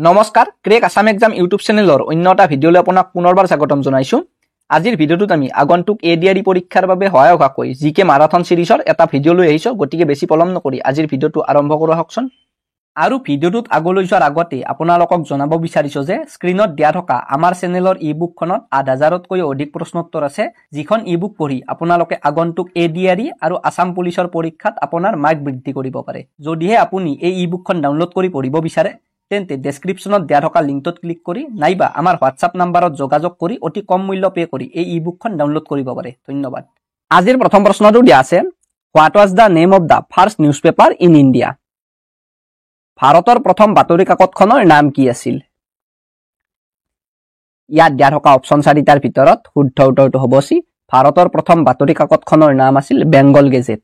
নমস্কাৰ crack Assam exam YouTube চেনেলৰ অন্য এটা ভিডিঅলৈ আপোনাক পুনৰবাৰ স্বাগতম জনাইছো। আজিৰ ভিডিঅ'টোত আমি আগন্তুক এডিআৰই পৰীক্ষাৰ বাবে সহায়ক হোৱাকৈ জিকে মাৰাথন সিৰিজৰ এটা ভিডিঅ' লৈ আহিছো। গতিকে বেছি পলম নকৰি আজিৰ ভিডিঅ'টো আৰম্ভ কৰোঁ হকচোন। আৰু ভিডিঅ'টোত আগলৈ যোৱাৰ আগতে আপোনালোকক জনাব বিচাৰিছো যে স্ক্ৰীনত দিয়া থকা আমাৰ চেনেলৰ ই-বুকখনত ৮০০০তকৈ অধিক প্ৰশ্নোত্তৰ আছে, যিখন ই-বুক পঢ়ি আপোনালোকে আগন্তুক এডিআৰই আৰু আসাম পুলিচৰ পৰীক্ষাত আপোনাৰ মাৰ্ক বৃদ্ধি কৰিব পাৰে। যদিহে আপুনি এই ই-বুকখন ডাউনলোড কৰি পঢ়িব বিচাৰে তেন্তে ডেসক্ৰিপশনত দিয়া থকা লিংকটোত ক্লিক কৰি নাইবা আমাৰ হোৱাটছআপ নাম্বাৰত যোগাযোগ কৰি অতি কম মূল্য পে কৰি এই ই-বুকখন ডাউনলোড কৰিব পাৰে। ধন্যবাদ। আজিৰ প্ৰথম প্ৰশ্নটো দিয়া আছে, what was the name of the first news paper in India? ভাৰতৰ প্ৰথম বাতৰি কাকতখনৰ নাম কি আছিল? ইয়াত দিয়া থকা অপচন 4টাৰ ভিতৰত শুদ্ধ উত্তৰটো হ'ব চি। ভাৰতৰ প্ৰথম বাতৰি কাকতখনৰ নাম আছিল বেংগল গেজেট।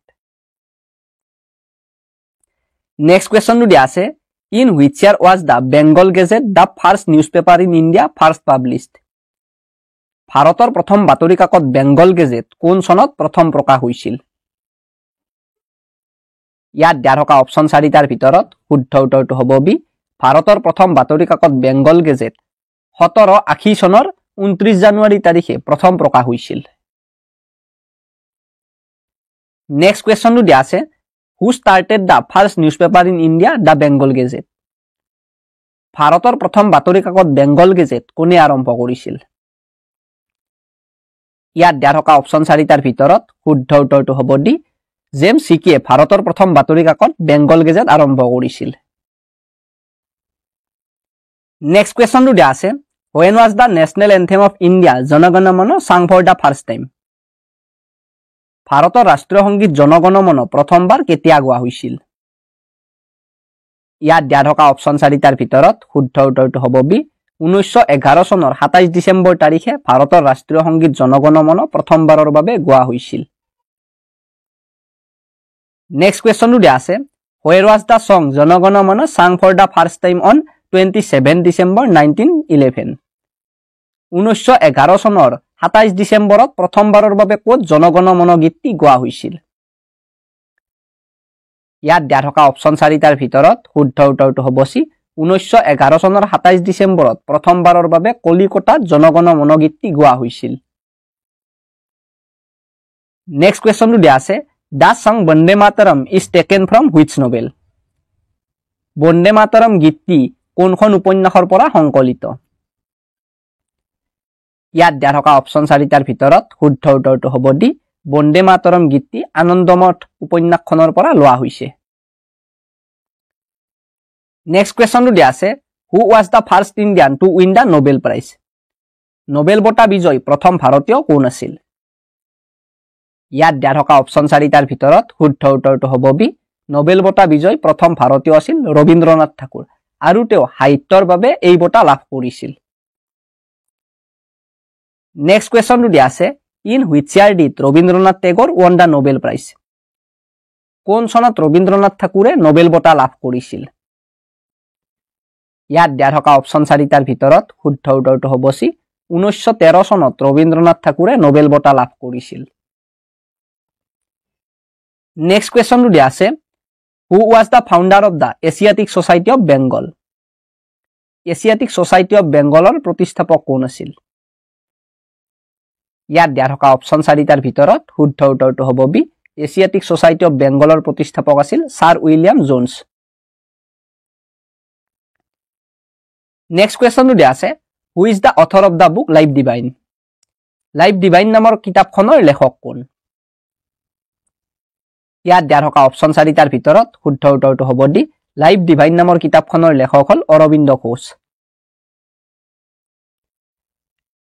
নেক্সট কুৱেশ্যনটো দিয়া আছে, in which year was the Bengal Gazette the first newspaper in India first published? ভাৰতৰ প্ৰথম বাতৰি কাকত বেংগল গেজেট কোন চনত প্ৰথম প্ৰকাশ হৈছিল? ইয়াত দিয়া থকা অপচন 4টাৰ ভিতৰত শুদ্ধ উত্তৰটো হ'ব বি। ভাৰতৰ প্ৰথম বাতৰি কাকত বেংগল গেজেট 1780 চনৰ 29 জানুৱাৰী তাৰিখে প্ৰথম প্ৰকাশ হৈছিল। নেক্সট কুৱেশ্যনটো দিয়া আছে, who started the first newspaper in India the Bengal Gazette? ভাৰতৰ প্ৰথম বাতৰি কাকত বেংগল গেজেট কোনে আৰম্ভ কৰিছিল? ইয়াত দিয়া থকা অপচন 4টাৰ ভিতৰত শুদ্ধ উত্তৰটো হ'ব ডি। জেমছ হিকিয়ে ভাৰতৰ প্ৰথম বাতৰি কাকত বেংগল গেজেট আৰম্ভ কৰিছিল। নেক্সট কুৱেশ্যনটো দিয়া আছে, when was the national anthem of India Jana Gana Mana sung for the first time? ভাৰতৰ ৰাষ্ট্ৰীয় সংগীত জন গণ মন প্ৰথমবাৰ কেতিয়া গোৱা হৈছিল? ইয়াত দিয়া থকা অপচন 4টাৰ ভিতৰত শুদ্ধ উত্তৰটো হ'ব বি। 1911 চনৰ 27 ডিচেম্বৰ তাৰিখে ভাৰতৰ ৰাষ্ট্ৰীয় সংগীত জন গণ মন প্ৰথমবাৰৰ বাবে গোৱা হৈছিল। নেক্সট কুৱেশ্যনটো দিয়া আছে, where was the song Jana Gana Mana sung for the first time on 27 December 1911? 1911 চনৰ 27 ডিচেম্বৰত প্ৰথমবাৰৰ বাবে ক'ত জন গণ মন গীতটি গোৱা হৈছিল? ইয়াত দিয়া থকা অপচন 4টাৰ ভিতৰত শুদ্ধ উত্তৰটো হ'ব চি। 1911 চনৰ 27 ডিচেম্বৰত প্ৰথমবাৰৰ বাবে কলিকতাত জন গণ মন গীতটি গোৱা হৈছিল। নেক্সট কুৱেশ্যনটো দিয়া আছে, দ্য সং Vande Mataram is taken from which novel? Vande Mataram গীতটি কোনখন উপন্যাসৰ পৰা সংকলিত? ইয়াত দিয়া থকা অপচন 4টাৰ ভিতৰত শুদ্ধ উত্তৰটো হ'ব ডি। বন্দে মাতৰম গীতটি আনন্দমঠ উপন্যাসখনৰ পৰা লোৱা হৈছে। নেক্সট কুৱেশ্যনটো দিয়া আছে, who was the first Indian to win the Nobel prize? Nobel বঁটা বিজয়ী প্ৰথম ভাৰতীয় কোন আছিল? ইয়াত দিয়া থকা অপচন 4টাৰ ভিতৰত শুদ্ধ উত্তৰটো হ'ব বি। নোবেল বঁটা বিজয়ী প্ৰথম ভাৰতীয় আছিল ৰবীন্দ্ৰনাথ ঠাকুৰ আৰু তেওঁ সাহিত্যৰ বাবে এই বঁটা লাভ কৰিছিল। নেক্সট কুৱেশ্যনটো দিয়া আছে, in which year did Rabindranath Tagore won the Nobel prize? কোন চনত ৰবীন্দ্ৰনাথ ঠাকুৰে নোবেল বঁটা লাভ কৰিছিল? ইয়াত দিয়া থকা অপচন 4টাৰ ভিতৰত শুদ্ধ উত্তৰটো হ'ব চি। 1913 চনত ৰবীন্দ্ৰনাথ ঠাকুৰে নোবেল বঁটা লাভ কৰিছিল। নেক্সট কুৱেশ্যনটো দিয়া আছে, who was the founder of the Asiatic Society of Bengal? Asiatic Society of বেংগলৰ প্ৰতিষ্ঠাপক কোন আছিল? ইয়াত দিয়া থকা অপচন 4টাৰ ভিতৰত শুদ্ধ উত্তৰটো হ'ব বি। এছিয়াটিক ছ'চাইটি অফ বেংগলৰ প্ৰতিষ্ঠাপক আছিল ছাৰ উইলিয়াম জোনছ। নেক্সট কুৱেশ্যনটো দিয়া আছে, who is the author of the book life divine? Life divine নামৰ কিতাপখনৰ লেখক কোন? ইয়াত দিয়া থকা অপচন 4টাৰ ভিতৰত শুদ্ধ উত্তৰটো হ'ব ডি। লাইফ ডিভাইন নামৰ কিতাপখনৰ লেখক হ'ল অৰবিন্দ ঘোষ।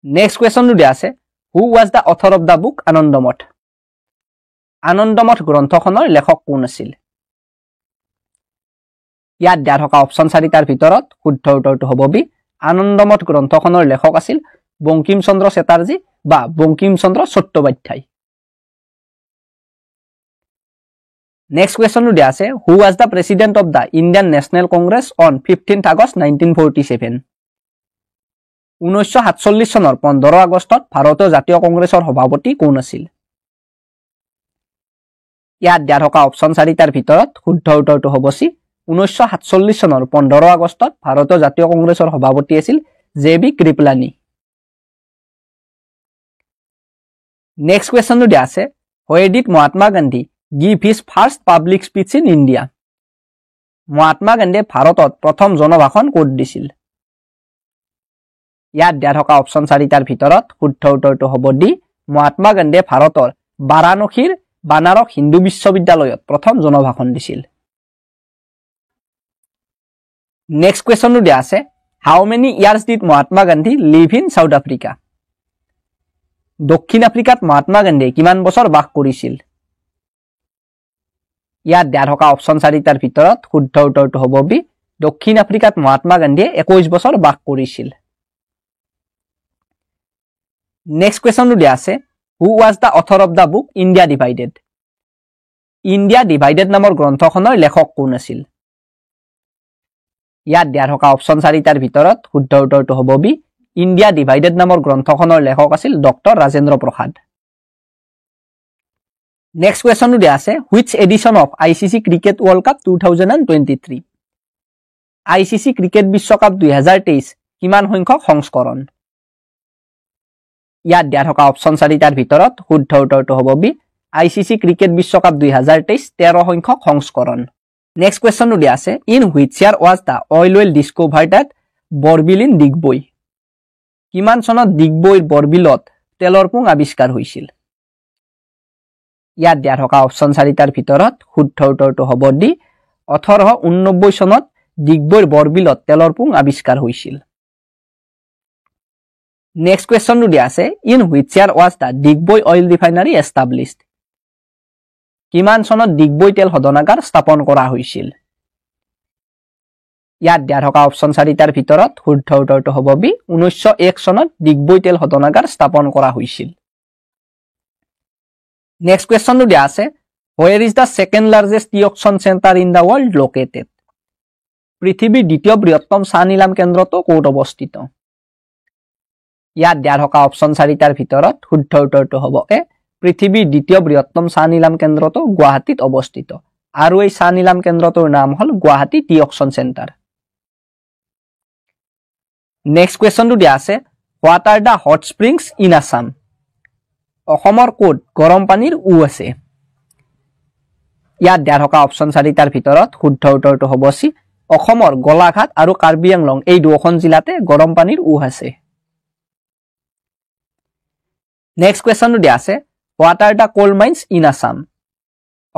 নেক্সট কুৱেশ্যনটো দিয়া আছে, who was the author of the book Anandamath? Anandamath গ্ৰন্থখনৰ লেখক কোন আছিল? ইয়াত দিয়া থকা অপচন 4টাৰ ভিতৰত শুদ্ধ উত্তৰটো হ'ব বি। আনন্দমঠ গ্ৰন্থখনৰ লেখক আছিল বংকিম চন্দ্ৰ চেটাৰ্জী বা বংকিম চন্দ্ৰ চট্টোপাধ্যায়। নেক্সট কুৱেশ্যনটো দিয়া আছে, who was the president of the Indian national Congress on 15 August 1947? 1947 চনৰ 15 আগষ্টত ভাৰতীয় জাতীয় কংগ্ৰেছৰ সভাপতি কোন আছিল? ইয়াত দিয়া থকা অপচন 4টাৰ ভিতৰত শুদ্ধ উত্তৰটো হ'ব চি। 1947 চনৰ 15 আগষ্টত ভাৰতীয় জাতীয় কংগ্ৰেছৰ সভাপতি আছিল জে.বি. কৃপলানী। নেক্সট কুৱেশ্যনটো দিয়া আছে, where did Mahatma Gandhi give his first public speech in India? Mahatma গান্ধীয়ে ভাৰতত প্ৰথম জনভাষণ ক'ত দিছিল? ইয়াত দিয়া থকা অপশ্যন 4টাৰ ভিতৰত শুদ্ধ উত্তৰটো হ'ব ডি, মহাত্মা গান্ধীয়ে ভাৰতৰ বাৰাণসীৰ বানাৰস হিন্দু বিশ্ববিদ্যালয়ত প্ৰথম জনভাষণ দিছিল। নেক্সট কুৱেশ্যনটো দিয়া আছে, how many years did Mahatma Gandhi live in South Africa? দক্ষিণ আফ্ৰিকাত মহাত্মা গান্ধীয়ে কিমান বছৰ বাস কৰিছিল? ইয়াত দিয়া থকা অপশ্যন 4টাৰ ভিতৰত শুদ্ধ উত্তৰটো হ'ব বি, দক্ষিণ আফ্ৰিকাত মহাত্মা গান্ধীয়ে 21 বছৰ বাস কৰিছিল। নেক্সট কুৱেশ্যনটো দিয়া আছে, who was the author of the book India Divided? India divided নামৰ গ্ৰন্থখনৰ লেখক কোন আছিল? ইয়াত দিয়া থকা অপশ্যন 4টাৰ ভিতৰত শুদ্ধ উত্তৰটো হ'ব বি, ইণ্ডিয়া ডিভাইডেড নামৰ গ্ৰন্থখনৰ লেখক আছিল ডক্টৰ ৰাজেন্দ্ৰ প্ৰসাদ। নেক্সট কুৱেশ্যনটো দিয়া আছে, which edition of ICC Cricket World Cup 2023? ICC cricket বিশ্বকাপ 2023 কিমান সংখ্যক সংস্কৰণ? ইয়াত দিয়া থকা অপশ্যন 4টাৰ ভিতৰত শুদ্ধ উত্তৰটো হ'ব বি, ICC ক্ৰিকেট বিশ্বকাপ 2023 13 সংখ্যক সংস্কৰণ। নেক্সট কুৱেশ্যনটো দিয়া আছে, in which year was the oil well discovered at Borbil in Digboi? কিমান চনত ডিগবৈৰ বৰবিলত তেলৰ পুং আৱিষ্কাৰ হৈছিল? ইয়াত দিয়া থকা অপশ্যন 4টাৰ ভিতৰত শুদ্ধ উত্তৰটো হ'ব ডি, 1889 চনত ডিগবৈৰ বৰবিলত তেলৰ পুং আৱিষ্কাৰ হৈছিল। নেক্সট কুৱেশ্যনটো দিয়া আছে, in which year was the Digboi oil refinery established? কিমান চনত ডিগবৈ তেল শোধনাগাৰ স্থাপন কৰা হৈছিল? ইয়াত দিয়া থকা অপশ্যন 4টাৰ ভিতৰত শুদ্ধ উত্তৰটো হ'ব বি, 1901 চনত ডিগবৈ তেল শোধনাগাৰ স্থাপন কৰা হৈছিল। নেক্সট কুৱেশ্যনটো দিয়া আছে, where is the second largest tea auction center in the world located? পৃথিৱীৰ দ্বিতীয় বৃহত্তম চাহ নিলাম কেন্দ্ৰটো ক'ত অৱস্থিত? ইয়াত দিয়া থকা অপশ্যন 4টাৰ ভিতৰত শুদ্ধ উত্তৰটো হ'ব এ, পৃথিৱীৰ দ্বিতীয় বৃহত্তম চাহ নিলাম কেন্দ্ৰটো গুৱাহাটীত অৱস্থিত আৰু এই চাহ নিলাম কেন্দ্ৰটোৰ নাম হ'ল Guwahati tea auction centre. Next কুৱেশ্যনটো দিয়া আছে, what are the hot springs in Assam? অসমৰ ক'ত গৰম পানীৰ উ আছে? ইয়াত দিয়া থকা অপশ্যন 4টাৰ ভিতৰত শুদ্ধ উত্তৰটো হ'ব চি, অসমৰ গোলাঘাট আৰু কাৰ্বি আংলং এই দুখন জিলাতে গৰম পানীৰ উ আছে। নেক্সট কুৱেশ্যনটো দিয়া আছে, what are the coal mines in Assam?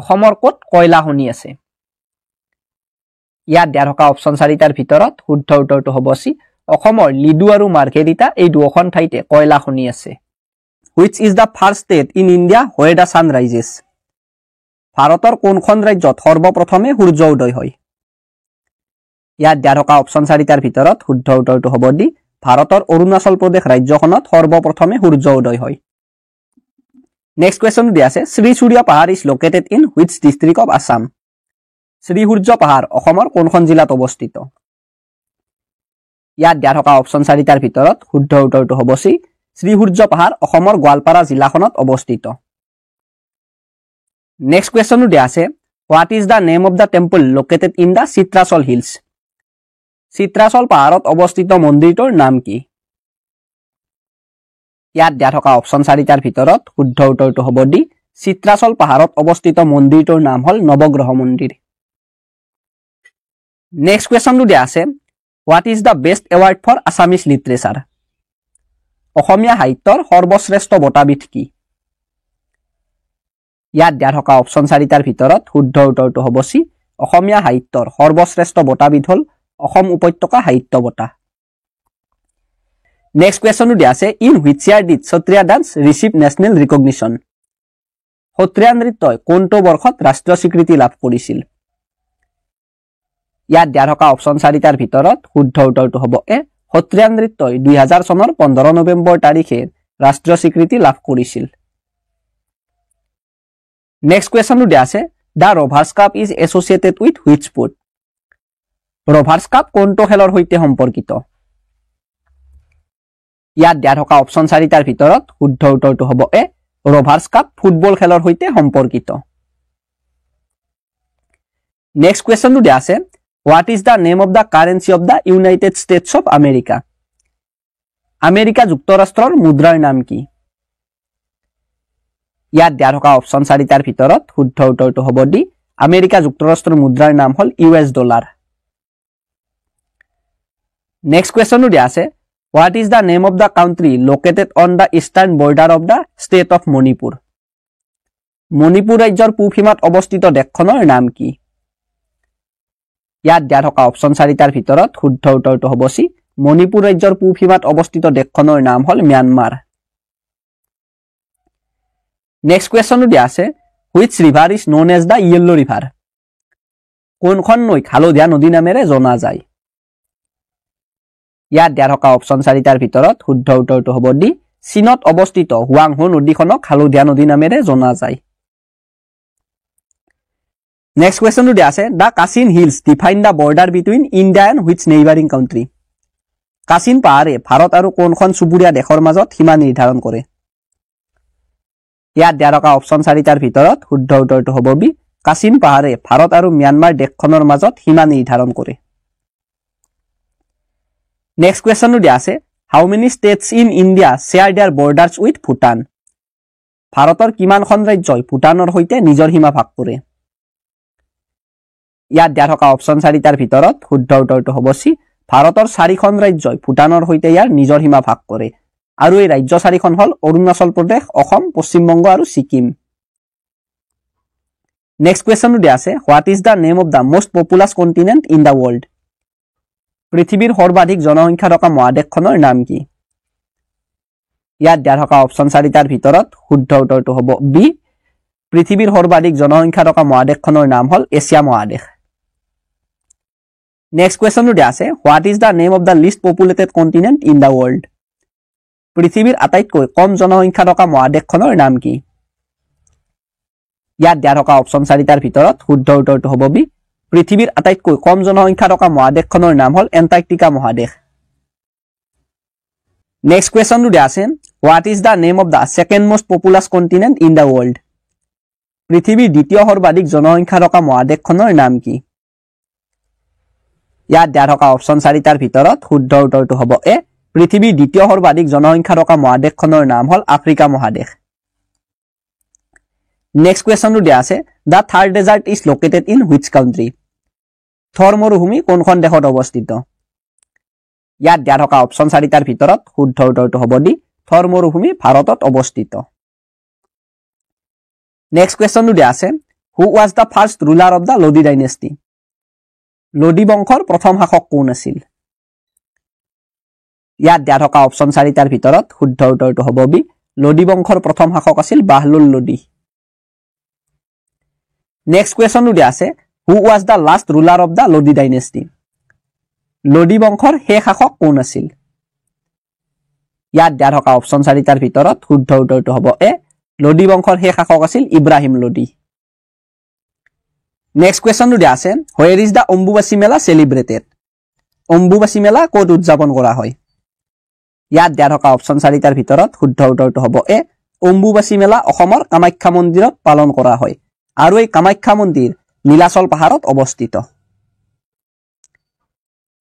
অসমৰ ক'ত কয়লা খনি আছে? ইয়াত দিয়া থকা অপশ্যন 4টাৰ ভিতৰত শুদ্ধ উত্তৰটো হ'ব চি, অসমৰ লিডু আৰু মাৰ্ঘেৰিটা এই দুখন ঠাইতে কয়লা খনি আছে। Which is the first state in India where the sun rises? ভাৰতৰ কোনখন ৰাজ্যত সৰ্বপ্ৰথমে সূৰ্য উদয় হয়? ইয়াত দিয়া থকা অপশ্যন 4টাৰ ভিতৰত শুদ্ধ উত্তৰটো হ'ব ডি, ভাৰতৰ অৰুণাচল প্ৰদেশ ৰাজ্যখনত সৰ্বপ্ৰথমে সূৰ্য উদয় হয়। নেক্সট কুৱেশ্যন দিয়া আছে, Shri Surya Pahar is located in which district of Assam? Shri Surya Pahar অসমৰ কোনখন জিলাত অৱস্থিত? ইয়াত দিয়া থকা অপশ্যন 4টাৰ ভিতৰত শুদ্ধ উত্তৰটো হ'ব চি, শ্ৰী সূৰ্য পাহাৰ অসমৰ গোৱালপাৰা জিলাখনত অৱস্থিত। নেক্সট কুৱেশ্যনটো দিয়া আছে, what is the name of the temple located in the Chitrachal hills? Chitrachal পাহাৰত অৱস্থিত মন্দিৰটোৰ নাম কি? ইয়াত দিয়া থকা অপশ্যন 4টাৰ ভিতৰত শুদ্ধ উত্তৰটো হ'ব ডি, চিত্ৰাচল পাহাৰত অৱস্থিত মন্দিৰটোৰ নাম হ'ল নৱগ্ৰহ মন্দিৰ। নেক্সট কুৱেশ্যনটো দিয়া আছে, what is the best award for Assamese literature? Asomiya সাহিত্যৰ সৰ্বশ্ৰেষ্ঠ বঁটাবিধ কি? ইয়াত দিয়া থকা অপশ্যন 4টাৰ ভিতৰত শুদ্ধ উত্তৰটো হ'ব চি, অসমীয়া সাহিত্যৰ সৰ্বশ্ৰেষ্ঠ বঁটাবিধ হ'ল অসম উপত্যকা সাহিত্য বঁটা। নেক্সট কুৱেশ্যনটো দিয়া আছে, in which year did Sattriya dance receive national recognition? Sattriya নৃত্যই কোনটো বৰ্ষত ৰাষ্ট্ৰীয় স্বীকৃতি লাভ কৰিছিল? ইয়াত দিয়া থকা অপশ্যন 4টাৰ ভিতৰত শুদ্ধ উত্তৰটো হ'ব এ, সত্ৰীয়া নৃত্যই 2000 চনৰ 15 নৱেম্বৰ তাৰিখে ৰাষ্ট্ৰীয় স্বীকৃতি লাভ কৰিছিল। নেক্সট কুৱেশ্যনটো দিয়া আছে, the Rovers cup is associated with which sport? Rovers cup কোনটো খেলৰ সৈতে সম্পৰ্কিত? ইয়াত দিয়া থকা অপশ্যন 4টাৰ ভিতৰত শুদ্ধ উত্তৰটো হ'ব এ, ৰভাৰ্ছ কাপ ফুটবল খেলৰ সৈতে সম্পৰ্কিত। নেক্সট কুৱেশ্যনটো দিয়া আছে, What is the name of the currency of the United States of America? America যুক্তৰাষ্ট্ৰৰ মুদ্ৰাৰ নাম কি? ইয়াত দিয়া থকা অপচন 4টাৰ ভিতৰত শুদ্ধ উত্তৰটো হ'ব ডি আমেৰিকা যুক্তৰাষ্ট্ৰৰ মুদ্ৰাৰ নাম হ'ল ইউএছ ডলাৰ নেক্সট কোৱেশ্চনটো দিয়া আছে What is the name of the country located on the eastern border of the state of Manipur? Manipur ৰাজ্যৰ পূব সীমাত অৱস্থিত দেশখনৰ নাম কি? ইয়াত দিয়া থকা অপচন 4টাৰ ভিতৰত শুদ্ধ উত্তৰটো হ'ব সি মণিপুৰ ৰাজ্যৰ পূব সীমাত অৱস্থিত দেশখনৰ নাম হ'ল ম্যানমাৰ নেক্সট কোৱেশ্চনটো দিয়া আছে Which river is known as the Yellow River? কোনখন নৈ হালধীয়া নদী নামেৰে জনা যায় ইয়াত দিয়া থকা অপচন 4টাৰ ভিতৰত শুদ্ধ উত্তৰটো হ'ব ডি চীনত অৱস্থিত হুৱাংহো নদীখনক হালধীয়া নদী নামেৰে জনা যায় নেক্সট কোৱেশ্চনটো দিয়া আছে The Kachin Hills define the border between India and which neighboring country? Kachin পাহাৰে ভাৰত আৰু কোনখন চুবুৰীয়া দেশৰ মাজত সীমা নিৰ্ধাৰণ কৰে ইয়াত দিয়া থকা অপচন 4টাৰ ভিতৰত শুদ্ধ উত্তৰটো হ'ব বি কাচিন পাহাৰে ভাৰত আৰু ম্যানমাৰ দেশখনৰ মাজত সীমা নিৰ্ধাৰণ কৰে নেক্সট কোৱেশ্চনটো দিয়া আছে How many states in India share their borders with Bhutan? ভাৰতৰ কিমানখন ৰাজ্যই ভূটানৰ সৈতে নিজৰ সীমা ভাগ কৰে ইয়াত দিয়া থকা অপচন 4টাৰ ভিতৰত শুদ্ধ উত্তৰটো হ'ব সি ভাৰতৰ 4খন ৰাজ্যই ভূটানৰ সৈতে ইয়াৰ নিজৰ সীমা ভাগ কৰে আৰু এই ৰাজ্য 4খন হ'ল অৰুণাচল প্ৰদেশ অসম পশ্চিম বংগ আৰু ছিকিম নেক্সট কোৱেশ্চনটো দিয়া আছে What is the name of the most populous continent in the world? পৃথিৱীৰ সৰ্বাধিক জনসংখ্যা থকা মহাদেশখনৰ নাম কি ইয়াত দিয়া থকা অপচন 4টাৰ ভিতৰত শুদ্ধ উত্তৰটো হ'ব বি পৃথিৱীৰ সৰ্বাধিক জনসংখ্যা থকা মহাদেশখনৰ নাম হ'ল এছিয়া মহাদেশ নেক্সট কোৱেশ্চনটো দিয়া আছে What is the name of the least populated continent in the world? পৃথিৱীৰ আটাইতকৈ কম জনসংখ্যা থকা মহাদেশখনৰ নাম কি ইয়াত দিয়া থকা অপচন 4টাৰ ভিতৰত শুদ্ধ উত্তৰটো হ'ব বি পৃথিৱীৰ আটাইতকৈ কম জনসংখ্যা থকা মহাদেশখনৰ নাম হ'ল এণ্টাৰ্কটিকা মহাদেশ নেক্সট কোৱেশ্চনটো দিয়া আছে What is the name of the second most populous continent in the world? পৃথিৱীৰ দ্বিতীয় সৰ্বাধিক জনসংখ্যা থকা মহাদেশখনৰ নাম কি ইয়াত দিয়া থকা অপচন 4টাৰ ভিতৰত শুদ্ধ উত্তৰটো হ'ব এ পৃথিৱীৰ দ্বিতীয় সৰ্বাধিক জনসংখ্যা থকা মহাদেশখনৰ নাম হ'ল আফ্ৰিকা মহাদেশ নেক্সট কোৱেশ্চনটো দিয়া আছে The third desert is located in which country? থৰ মৰুভূমি কোনখন দেশত অৱস্থিত ইয়াত দিয়া থকা অপচন 4টাৰ ভিতৰত শুদ্ধ উত্তৰটো হ'ব ডি থৰ মৰুভূমি ভাৰতত অৱস্থিত নেক্সট কোৱেশ্চনটো দিয়া আছে Who was the first ruler of the Lodi dynasty? লোডি বংশৰ প্ৰথম শাসক কোন আছিল ইয়াত দিয়া থকা অপচন 4টাৰ ভিতৰত শুদ্ধ উত্তৰটো হ'ব বি লোডি বংশৰ প্ৰথম শাসক আছিল বাহলুল লোডি নেক্সট কোৱেশ্চনটো দিয়া আছে Who was the last ruler of the Lodi dynasty? লোডি বংশৰ শেষ শাসক কোন আছিল ইয়াত দিয়া থকা অপচন 4টাৰ ভিতৰত শুদ্ধ উত্তৰটো হ'ব এ লোডি বংশৰ শেষ শাসক আছিল ইব্ৰাহিম লোডি নেক্সট কোৱেশ্চনটো দিয়া আছে Where is the Ambubachi Mela celebrated? Ambubachi মেলা ক'ত উদযাপন কৰা হয় ইয়াত দিয়া থকা অপচন 4টাৰ ভিতৰত শুদ্ধ উত্তৰটো হ'ব এ অম্বুবাচী মেলা অসমৰ কামাখ্যা মন্দিৰত পালন কৰা হয় আৰু এই কামাখ্যা মন্দিৰ নীলাচল পাহাৰত অৱস্থিত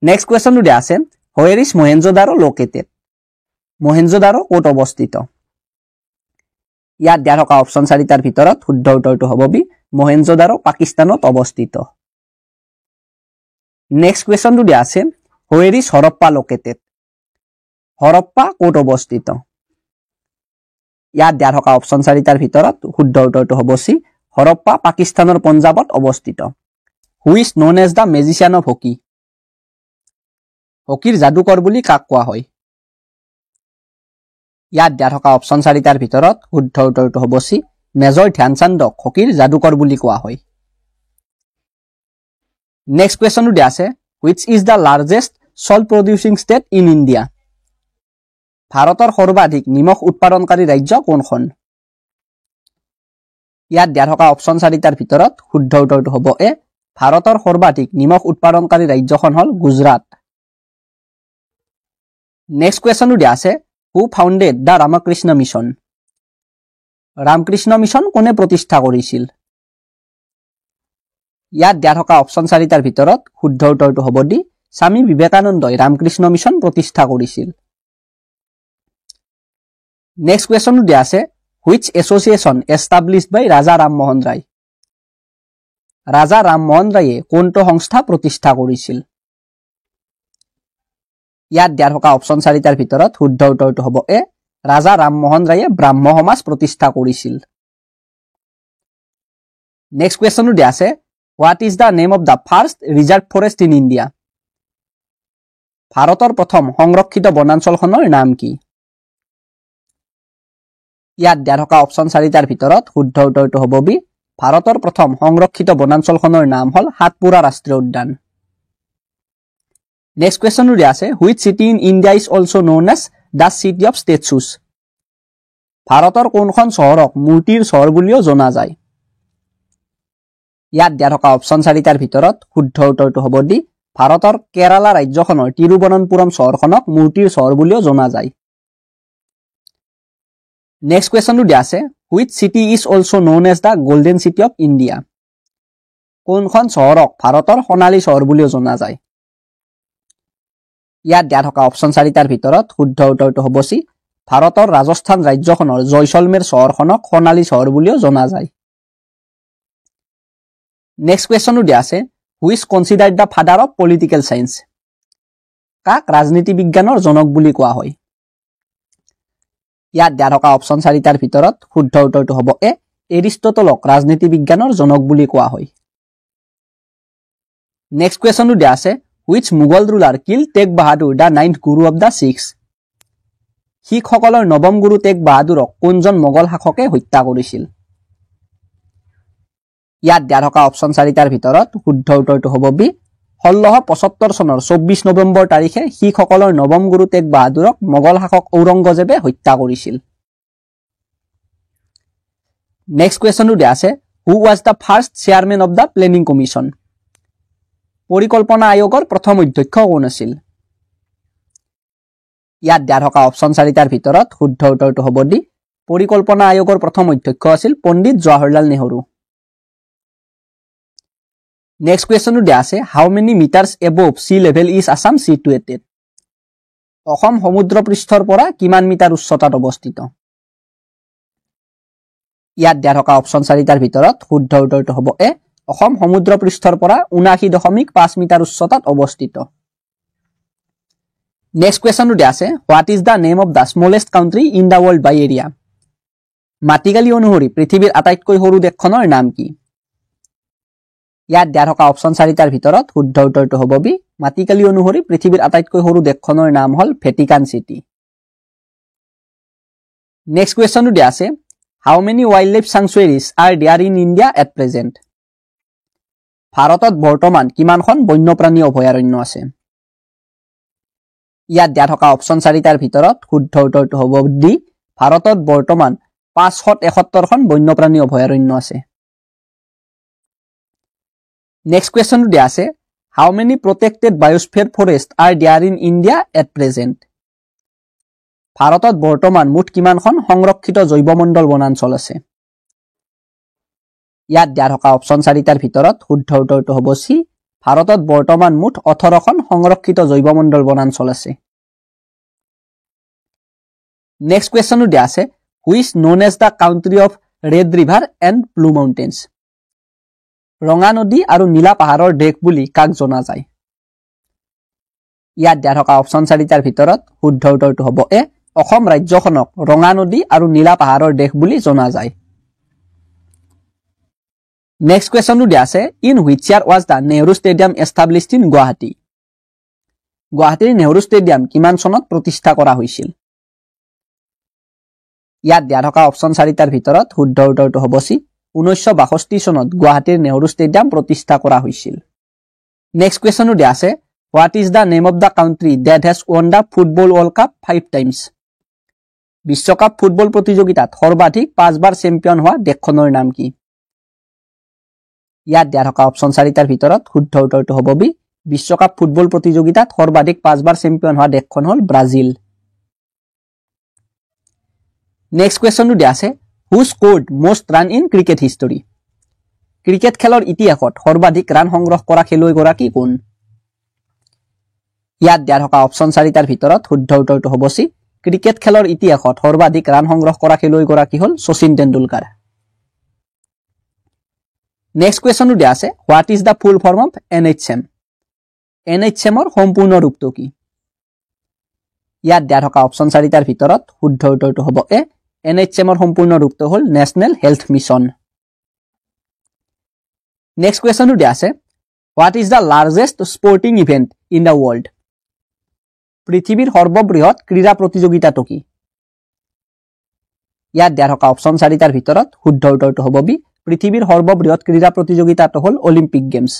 নেক্সট কোৱেশ্চনটো দিয়া আছে Where is Mohenjo-daro located? Mohenjo-daro ক'ত অৱস্থিত ইয়াত দিয়া থকা অপচন 4টাৰ ভিতৰত শুদ্ধ উত্তৰটো হ'ব বি Mohenjo-daro পাকিস্তানত অৱস্থিত নেক্সট কোৱেশ্চনটো দিয়া আছে Where is Harappa located? Harappa ক'ত অৱস্থিত ইয়াত দিয়া থকা অপচন 4টাৰ ভিতৰত শুদ্ধ উত্তৰটো হ'ব সি হৰপ্পা পাকিস্তানৰ পঞ্জাবত অৱস্থিত Who is known as the magician of hockey? হকিৰ যাদুকৰ বুলি কাক কোৱা হয় ইয়াত দিয়া থকা অপচন 4টাৰ ভিতৰত শুদ্ধ উত্তৰটো হ'ব সি মেজৰ ধ্যানচান্দক হকিৰ যাদুকৰ বুলি কোৱা হয় নেক্সট কোৱেশ্চনটো দিয়া আছে Which is the largest salt producing state in India? ভাৰতৰ সৰ্বাধিক নিমখ উৎপাদনকাৰী ৰাজ্য কোনখন ইয়াত দিয়া থকা অপচন 4টাৰ ভিতৰত শুদ্ধ উত্তৰটো হ'ব এ ভাৰতৰ সৰ্বাধিক নিমখ উৎপাদনকাৰী ৰাজ্যখন হ'ল গুজৰাট নেক্সট কোৱেশ্চনটো দিয়া আছে Who founded the Ramakrishna Mission? Ramakrishna mission কোনে প্ৰতিষ্ঠা কৰিছিল ইয়াত দিয়া থকা অপচন 4টাৰ ভিতৰত শুদ্ধ উত্তৰটো হ'ব ডি স্বামী বিবেকানন্দই ৰামকৃষ্ণ মিছন প্ৰতিষ্ঠা কৰিছিল নেক্সট কোৱেশ্যনটো দিয়া আছে which association established by Raja Ram Mohan Rai Raja Ram Mohan Rai কোনটো সংস্থা প্ৰতিষ্ঠা কৰিছিল ইয়াত দিয়া থকা অপচন 4টাৰ ভিতৰত শুদ্ধ উত্তৰটো হ'ব এ Raja Ram Mohan Rai ব্ৰাহ্ম সমাজ প্ৰতিষ্ঠা কৰিছিল নেক্সট কোৱেশ্যনটো দিয়া আছে what is the name of the first reserve forest in India ভাৰতৰ প্ৰথম সংৰক্ষিত বনাঞ্চলখনৰ নাম কি ইয়াত দিয়া থকা অপচন 4টাৰ ভিতৰত শুদ্ধ উত্তৰটো হ'ব বি ভাৰতৰ প্ৰথম সংৰক্ষিত বনাঞ্চলখনৰ নাম হ'ল হাতপুৰা ৰাষ্ট্ৰীয় উদ্যান নেক্সট কোৱেশ্যনটো দিয়া আছে which city in India is also known as the city of statues ভাৰতৰ কোনখন চহৰক মূৰ্তিৰ চহৰ বুলিও জনা যায় ইয়াত দিয়া থকা অপচন 4টাৰ ভিতৰত শুদ্ধ উত্তৰটো হ'ব ডি ভাৰতৰ কেৰালা ৰাজ্যখনৰ তিৰুৱনন্তপুৰম চহৰখনক মূৰ্তিৰ চহৰ বুলিও জনা যায় নেক্সট কোৱেশ্যনটো দিয়া আছে which city is also known as the golden city of India কোনখন চহৰক ভাৰতৰ সোণালী চহৰ বুলিও জনা যায় ইয়াত দিয়া থকা অপচন 4টাৰ ভিতৰত শুদ্ধ উত্তৰটো হ'ব সি ভাৰতৰ ৰাজস্থান ৰাজ্যখনৰ জয়সলমেৰ চহৰখনক সোণালী চহৰ বুলিও জনা যায় নেক্সট কোৱেশ্যনটো দিয়া আছে which considered the father of political science কাক ৰাজনীতি বিজ্ঞানৰ জনক বুলি কোৱা হয় ইয়াত দিয়া থকা অপচন 4টাৰ ভিতৰত শুদ্ধ উত্তৰটো হ'ব এ এৰিষ্টটলক ৰাজনীতি বিজ্ঞানৰ জনক বুলি কোৱা হয় নেক্সট কোৱেশ্যনটো দিয়া আছে which Mughal ruler killed Tegh Bahadur the 9th Guru of the Sikhs শিখসকলৰ নৱম গুৰু তেগ বাহাদুৰক কোনজন মোগল শাসকে হত্যা কৰিছিল ইয়াত দিয়া থকা অপচন 4টাৰ ভিতৰত শুদ্ধ উত্তৰটো হ'ব বি 1675 চনৰ 24 নৱেম্বৰ তাৰিখে শিখসকলৰ নৱম গুৰু তেগ বাহাদুৰক মোগল শাসক ঔৰংগজেবে হত্যা কৰিছিল নেক্সট কোৱেশ্যনটো দিয়া আছে who was the first chairman of the planning commission পৰিকল্পনা আয়োগৰ প্ৰথম অধ্যক্ষ কোন আছিল ইয়াত দিয়া থকা অপচন 4টাৰ ভিতৰত শুদ্ধ উত্তৰটো হ'ব ডি পৰিকল্পনা আয়োগৰ প্ৰথম অধ্যক্ষ আছিল পণ্ডিত জৱাহৰলাল নেহৰু নেক্সট কোৱেশ্যনটো দিয়া আছে how many meters above sea level is Assam situated Assam সমুদ্ৰ পৃষ্ঠৰ পৰা কিমান মিটাৰ উচ্চতাত অৱস্থিত ইয়াত দিয়া থকা অপচন 4টাৰ ভিতৰত শুদ্ধ উত্তৰটো হ'ব এ অসম সমুদ্ৰ পৃষ্ঠৰ পৰা 79.5 মিটাৰ উচ্চতাত অৱস্থিত নেক্সট কোৱেশ্যনটো দিয়া আছে what is the name of the smallest country in the world by area মাটিকালি অনুসৰি পৃথিৱীৰ আটাইতকৈ সৰু দেশখনৰ নাম কি ইয়াত দিয়া থকা অপচন 4টাৰ ভিতৰত শুদ্ধ উত্তৰটো হ'ব বি মাটিকালি অনুসৰি পৃথিৱীৰ আটাইতকৈ সৰু দেশখনৰ নাম হ'ল ভেটিকান সিটি নেক্সট কোৱেশ্যনটো দিয়া আছে how many wildlife sanctuaries are there in India at present ভাৰতত বৰ্তমান কিমানখন বন্যপ্ৰাণী অভয়াৰণ্য আছে ইয়াত দিয়া থকা অপচন 4টাৰ ভিতৰত শুদ্ধ উত্তৰটো হ'ব ডি ভাৰতত বৰ্তমান 571খন বন্যপ্ৰাণী অভয়াৰণ্য আছে নেক্সট কোৱেশ্যনটো দিয়া আছে how many protected biosphere forests are there in India at present ভাৰতত বৰ্তমান মুঠ কিমানখন সংৰক্ষিত জৈৱমণ্ডল বনাঞ্চল আছে ইয়াত দিয়া থকা অপচন 4টাৰ ভিতৰত শুদ্ধ উত্তৰটো হ'ব সি ভাৰতত বৰ্তমান মুঠ 18খন সংৰক্ষিত জৈৱমণ্ডল বনাঞ্চল আছে নেক্সট কোৱেশ্যনটো দিয়া আছে which known as the country of red river and blue mountains ৰঙা নদী আৰু নীলা পাহাৰৰ দেশ বুলি কাক জনা যায় ইয়াত দিয়া থকা অপচন 4টাৰ ভিতৰত শুদ্ধ উত্তৰটো হ'ব এ অসম ৰাজ্যখনক ৰঙা নদী আৰু নীলা পাহাৰৰ দেশ বুলি জনা যায় নেক্সট কোৱেশ্যনটো দিয়া আছে in which year was the Nehru Stadium established in Guwahati গুৱাহাটীৰ নেহৰু ষ্টেডিয়াম কিমান চনত প্ৰতিষ্ঠা কৰা হৈছিল ইয়াত দিয়া থকা অপচন 4টাৰ ভিতৰত শুদ্ধ উত্তৰটো হ'ব সি 1962 চনত গুৱাহাটীৰ নেহৰু ষ্টেডিয়াম প্ৰতিষ্ঠা কৰা হৈছিল নেক্সট কোৱেশ্যনটো দিয়া আছে what is the name of the country that has won the football world cup 5 times বিশ্বকাপ ফুটবল প্ৰতিযোগিতাত সৰ্বাধিক 5 বাৰ চেম্পিয়ন হোৱা দেশখনৰ নাম কি ইয়াত দিয়া থকা অপচন 4টাৰ ভিতৰত শুদ্ধ উত্তৰটো হ'ব বি বিশ্বকাপ ফুটবল প্ৰতিযোগিতাত সৰ্বাধিক 5 বাৰ চেম্পিয়ন হোৱা দেশখন হ'ল ব্ৰাজিল নেক্সট কোৱেশ্যনটো দিয়া আছে who scored most run in cricket history cricket খেলৰ ইতিহাসত সৰ্বাধিক ৰান সংগ্ৰহ কৰা খেলুৱৈগৰাকী কোন ইয়াত দিয়া থকা অপচন 4টাৰ ভিতৰত শুদ্ধ উত্তৰটো হ'ব চি ক্ৰিকেট খেলৰ ইতিহাসত সৰ্বাধিক ৰান সংগ্ৰহ কৰা খেলুৱৈগৰাকী হ'ল শচীন তেণ্ডুলকাৰ নেক্সট কুৱেশ্যনটো দিয়া আছে what is the full form of NHM NHMৰ সম্পূৰ্ণ ৰূপটো কি ইয়াত দিয়া থকা অপচন 4টাৰ ভিতৰত শুদ্ধ উত্তৰটো হ'ব এ NHMৰ সম্পূৰ্ণ ৰূপটো হ'ল নেশ্যনেল হেল্থ মিছন নেক্সট কুৱেশ্যনটো দিয়া আছে what is the largest sporting event in the world পৃথিৱীৰ সৰ্ববৃহৎ ক্ৰীড়া প্ৰতিযোগিতাটো কি ইয়াত দিয়া থকা অপচন 4টাৰ ভিতৰত শুদ্ধ উত্তৰটো হ'ব বি পৃথিৱীৰ সৰ্ববৃহৎ ক্ৰীড়া প্ৰতিযোগিতাটো হ'ল অলিম্পিক গেমছ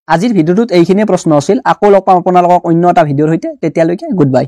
আজিৰ ভিডিঅ'টোত এইখিনিয়ে প্ৰশ্ন আছিল আকৌ লগ পাম আপোনালোকক অন্য এটা ভিডিঅ'ৰ সৈতে তেতিয়ালৈকে গুড বাই